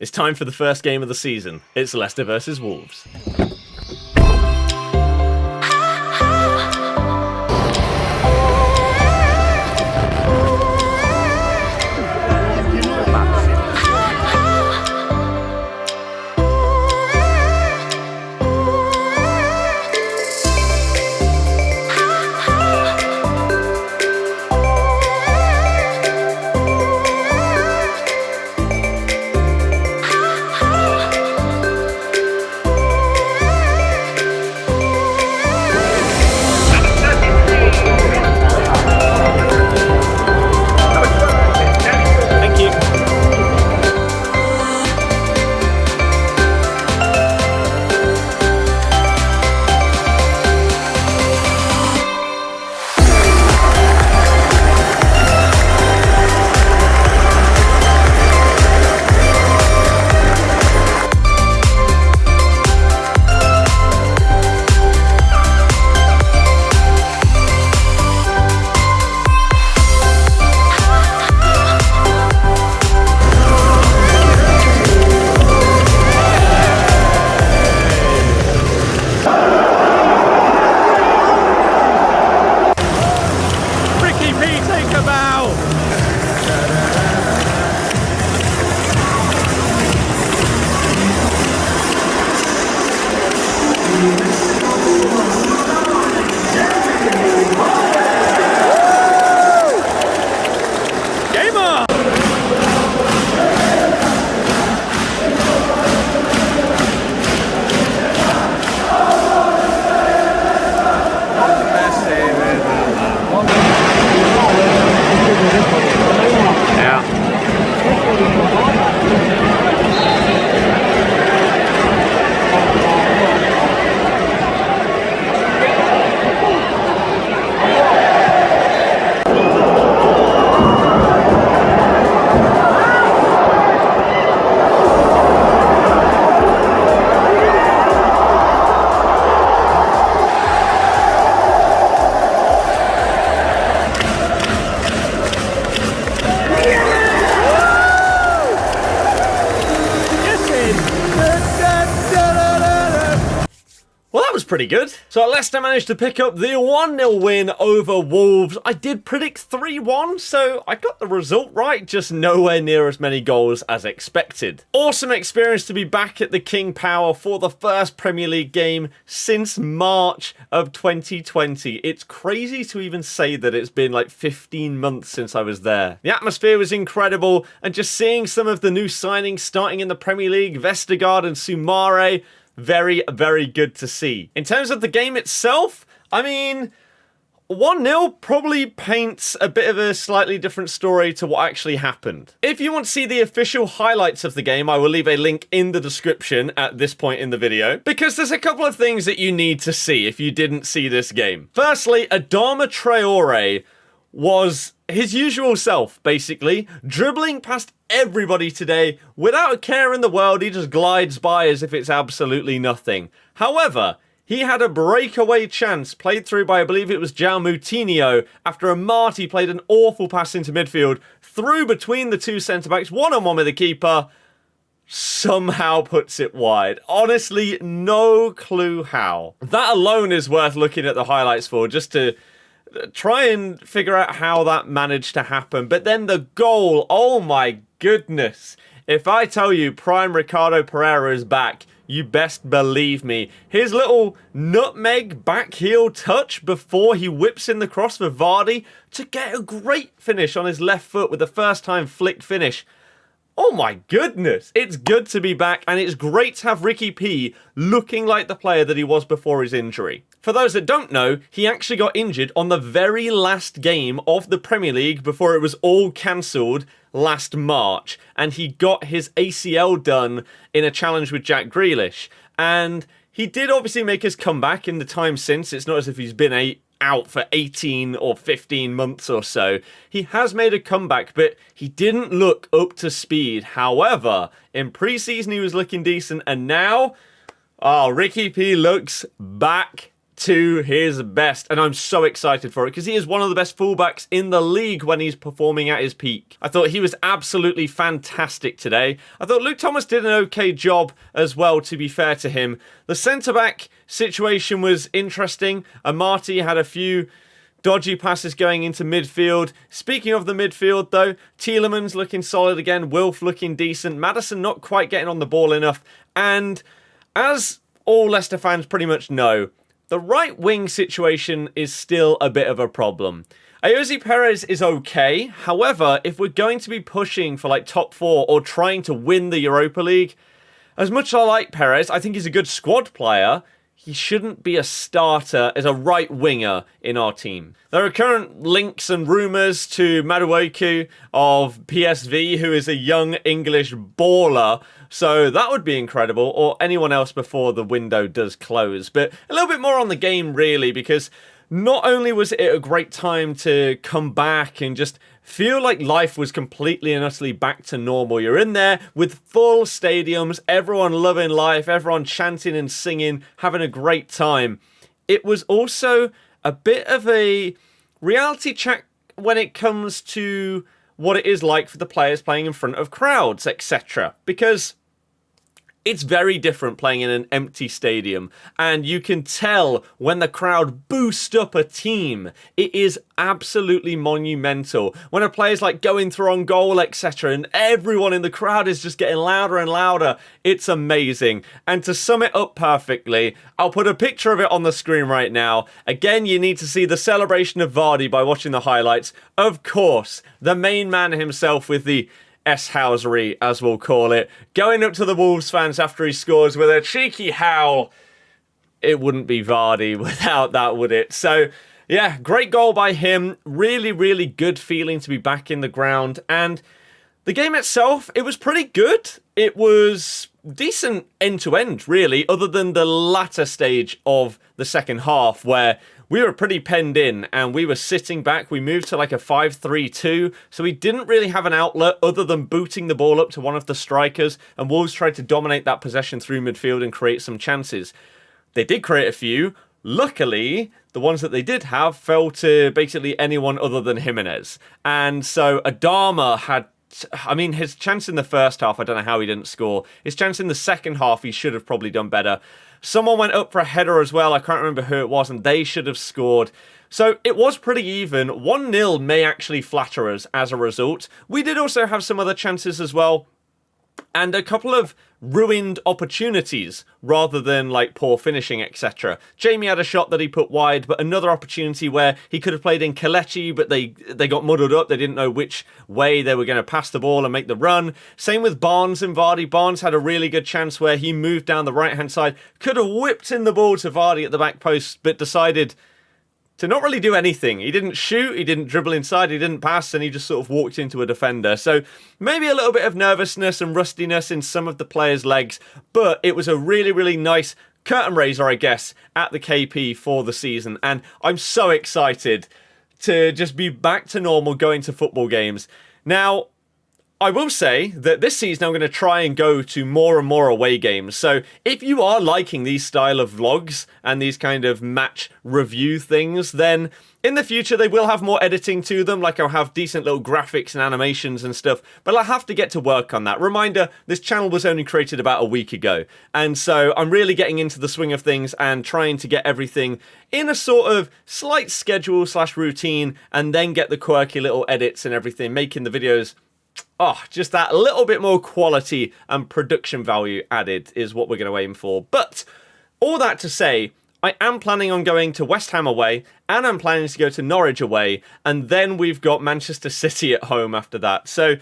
It's time for the first game of the season. It's Leicester versus Wolves. Pretty good. So Leicester managed to pick up the 1-0 win over Wolves. I did predict 3-1, so I got the result right, just nowhere near as many goals as expected. Awesome experience to be back at the King Power for the first Premier League game since March of 2020. It's crazy to even say that it's been like 15 months since I was there. The atmosphere was incredible, and just seeing some of the new signings starting in the Premier League, Vestergaard and Soumare, very, very good to see. In terms of the game itself, I mean, 1-0 probably paints a bit of a slightly different story to what actually happened. If you want to see the official highlights of the game, I will leave a link in the description at this point in the video, because there's a couple of things that you need to see if you didn't see this game. Firstly, Adama Traore was his usual self, basically, dribbling past everybody today without a care in the world. He just glides by as if it's absolutely nothing. However, he had a breakaway chance played through by, I believe it was João Moutinho, after Amati played an awful pass into midfield, through between the two centre-backs, one-on-one with the keeper, somehow puts it wide. Honestly, no clue how. That alone is worth looking at the highlights for, just to try and figure out how that managed to happen. But then the goal, oh my goodness. If I tell you Prime Ricardo Pereira is back, you best believe me. His little nutmeg back heel touch before he whips in the cross for Vardy to get a great finish on his left foot with a first time flicked finish. Oh my goodness, it's good to be back, and it's great to have Ricky P looking like the player that he was before his injury. For those that don't know, he actually got injured on the very last game of the Premier League before it was all cancelled last March, and he got his ACL done in a challenge with Jack Grealish. And he did obviously make his comeback in the time since. It's not as if he's been out for 18 or 15 months or so. He has made a comeback, but he didn't look up to speed. However, in pre-season he was looking decent, and now, Ricky P looks back to his best, and I'm so excited for it because he is one of the best fullbacks in the league when he's performing at his peak. I thought he was absolutely fantastic today. I thought Luke Thomas did an okay job as well, to be fair to him. The centre-back situation was interesting. Amati had a few dodgy passes going into midfield. Speaking of the midfield, though, Tielemans looking solid again, Wilf looking decent, Maddison not quite getting on the ball enough, and as all Leicester fans pretty much know, the right wing situation is still a bit of a problem. Ayoze Perez is okay. However, if we're going to be pushing for like top 4 or trying to win the Europa League, as much as I like Perez, I think he's a good squad player, he shouldn't be a starter as a right winger in our team. There are current links and rumours to Madueke of PSV, who is a young English baller, so that would be incredible, or anyone else before the window does close. But a little bit more on the game, really, because not only was it a great time to come back and just feel like life was completely and utterly back to normal. You're in there with full stadiums, everyone loving life, everyone chanting and singing, having a great time. It was also a bit of a reality check when it comes to what it is like for the players playing in front of crowds, etc. Because it's very different playing in an empty stadium, and you can tell when the crowd boost up a team. It is absolutely monumental. When a player's like going through on goal, etc., and everyone in the crowd is just getting louder and louder, it's amazing. And to sum it up perfectly, I'll put a picture of it on the screen right now. Again, you need to see the celebration of Vardy by watching the highlights. Of course, the main man himself with the S-housery, as we'll call it, going up to the Wolves fans after he scores with a cheeky howl. It wouldn't be Vardy without that, would it? So, yeah, great goal by him. Really, really good feeling to be back in the ground. And the game itself, it was pretty good. It was decent end-to-end, really, other than the latter stage of the second half, where we were pretty penned in and we were sitting back. We moved to like a 5-3-2, so we didn't really have an outlet other than booting the ball up to one of the strikers, and Wolves tried to dominate that possession through midfield and create some chances. They did create a few. Luckily, the ones that they did have fell to basically anyone other than Jimenez. And so Adama had, I mean, his chance in the first half, I don't know how he didn't score. His chance in the second half, he should have probably done better. Someone went up for a header as well. I can't remember who it was, and they should have scored. So it was pretty even. 1-0 may actually flatter us as a result. We did also have some other chances as well, and a couple of ruined opportunities rather than like poor finishing, etc. Jamie had a shot that he put wide, but another opportunity where he could have played in Kelechi, but they got muddled up. They didn't know which way they were going to pass the ball and make the run. Same with Barnes and Vardy. Barnes had a really good chance where he moved down the right-hand side, could have whipped in the ball to Vardy at the back post, but decided to not really do anything. He didn't shoot, he didn't dribble inside, he didn't pass, and he just sort of walked into a defender. So maybe a little bit of nervousness and rustiness in some of the players' legs, but it was a really, really nice curtain raiser, I guess, at the KP for the season. And I'm so excited to just be back to normal going to football games. Now, I will say that this season I'm going to try and go to more and more away games. So if you are liking these style of vlogs and these kind of match review things, then in the future they will have more editing to them. Like I'll have decent little graphics and animations and stuff, but I'll have to get to work on that. Reminder, this channel was only created about a week ago. And so I'm really getting into the swing of things and trying to get everything in a sort of slight schedule / routine, and then get the quirky little edits and everything, making the videos just that little bit more quality and production value added is what we're going to aim for. But all that to say, I am planning on going to West Ham away, and I'm planning to go to Norwich away, and then we've got Manchester City at home after that. So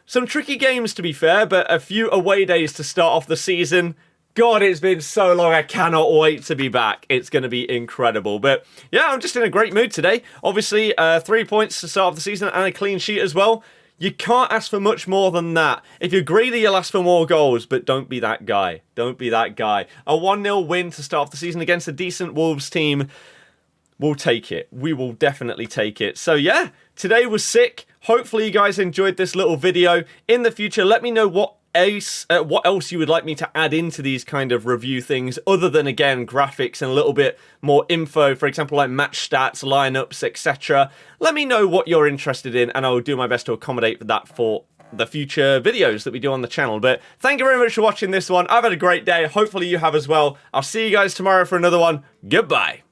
some tricky games, to be fair, but a few away days to start off the season. God, it's been so long. I cannot wait to be back. It's going to be incredible. But yeah, I'm just in a great mood today. Obviously, 3 points to start off the season and a clean sheet as well. You can't ask for much more than that. If you're greedy, you'll ask for more goals, but don't be that guy. Don't be that guy. A 1-0 win to start off the season against a decent Wolves team. We'll take it. We will definitely take it. So yeah, today was sick. Hopefully you guys enjoyed this little video. In the future, let me know what what else you would like me to add into these kind of review things, other than, again, graphics and a little bit more info, for example, like match stats, lineups, etc. Let me know what you're interested in, and I will do my best to accommodate that for the future videos that we do on the channel. But thank you very much for watching this one. I've had a great day. Hopefully you have as well. I'll see you guys tomorrow for another one. Goodbye.